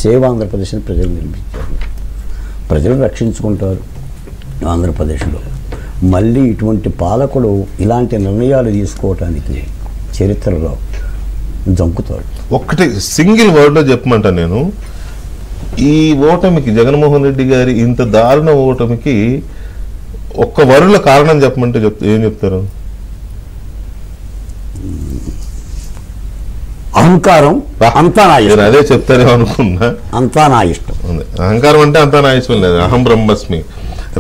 Save ఆంధ్రప్రదేశ్ని ప్రజలు నిర్మించారు. ప్రజలు రక్షించుకుంటారు. ఆంధ్రప్రదేశ్లో మళ్ళీ ఇటువంటి పాలకుడు ఇలాంటి నిర్ణయాలు తీసుకోవటానికి చరిత్రలో జంకుతాడు. ఒక్కటి సింగిల్ వర్డ్లో చెప్పమంటా నేను, ఈ ఓటమికి జగన్మోహన్ రెడ్డి గారి ఇంత దారుణ ఓటమికి ఒక్క వరుల కారణం చెప్పమంటే ఏం చెప్తారు? అహంకారం అంతా నా ఇష్టం. అదే చెప్తారేమో అనుకున్నా. అంతా నా ఇష్టం. అహంకారం అంటే అంతా నా ఇష్టం లేదు, అహం బ్రహ్మస్మి.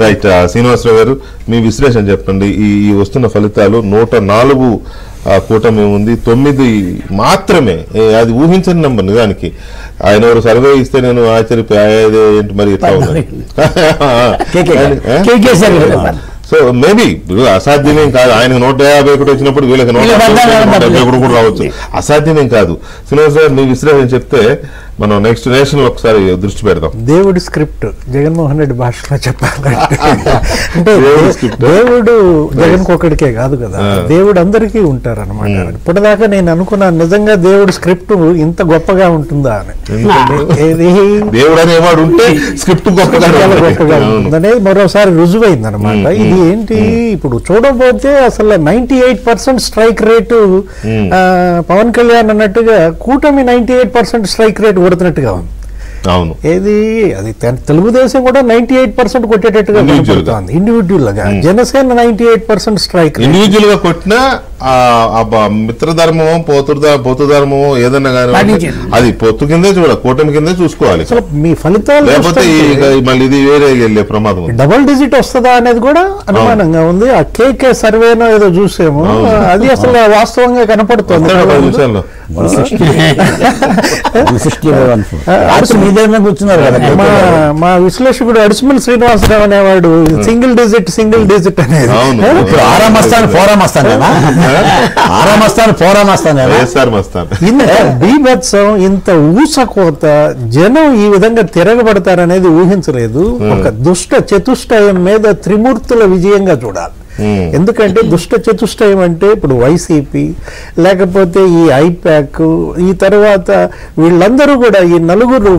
రైట్. శ్రీనివాసరావు గారు, మీ విశ్లేషణ చెప్పండి. ఈ వస్తున్న ఫలితాలు 104 కూటమి ఉంది, 9 మాత్రమే. అది ఊహించని నెంబర్ నిజానికి. ఆయన ఎవరు సర్వే ఇస్తే నేను ఆశ్చర్యపోయేది ఏంటి మరి ఇట్లా ఉంది. సో మేబీ అసాధ్యమేం కాదు. ఆయనకు 151 వచ్చినప్పుడు వీళ్ళకి 171 కూడా రావచ్చు. అసాధ్యమేం కాదు. శ్రీనివాస్ గారు, మీ విశ్లేషణ చెప్తే మనం నెక్స్ట్ నేషన్ లో ఒకసారి దృష్టి పెడదాం. దేవుడి స్క్రిప్ట్ జగన్మోహన్ రెడ్డి భాషలో చెప్పాలంటే అంటే దేవుడు జగన్ ఒక్కడికే కాదు కదా, దేవుడు అందరికీ ఉంటారు అనమాట. ఇప్పటిదాకా నేను అనుకున్నాను నిజంగా దేవుడి స్క్రిప్ట్ ఇంత గొప్పగా ఉంటుందా అని. దేవుడు అనేవాడు ఉంటే స్క్రిప్ట్ గొప్పగా ఉంటుందనేది మరోసారి రుజువైంది అనమాట. ఇది ఏంటి ఇప్పుడు చూడబోతే అసలు 98% స్ట్రైక్ రేటు పవన్ కళ్యాణ్ అన్నట్టుగా కూటమి 98% స్ట్రైక్ రేట్ కొడుతున్నట్టుగా ఉంది. అవును, ఏది అది తెలుగుదేశం కూడా 98% కొట్టేటట్టుగా ఇండివిజువల్ గా. జనసేన 98% స్ట్రైక్ ఇండివిజువల్ గా కొట్టినా మిత్రధర్మమో పొత్తుధర్మమో ఏదన్నా కానీ అది పొత్తు కిందే చూడాలి, కూటమి కిందే చూసుకోవాలి. మీ ఫలితాలు లేకపోతే మళ్ళీ ఇది వేరే వెళ్ళే ప్రమాదం. డబుల్ డిజిట్ వస్తుందా అనేది కూడా అనుమానంగా ఉంది. ఆ కేకే సర్వేనో ఏదో చూసాము, అది అసలు వాస్తవంగా కనపడుతుంది. మా విశ్లేషకుడు అడిసిమల్ శ్రీనివాసరావు అనేవాడు సింగిల్ డిజిట్ అనేది. ఇంత బీభత్సం, ఇంత ఊసకోత, జనం ఈ విధంగా తిరగబడతారనేది ఊహించలేదు. ఒక దుష్ట చతుష్టయం మీద త్రిమూర్తుల విజయంగా చూడాలి. ఎందుకంటే దుష్ట చతుష్టయం అంటే ఇప్పుడు వైసీపీ, లేకపోతే ఈ ఐపాక్, ఈ తర్వాత వీళ్ళందరూ కూడా ఈ నలుగురు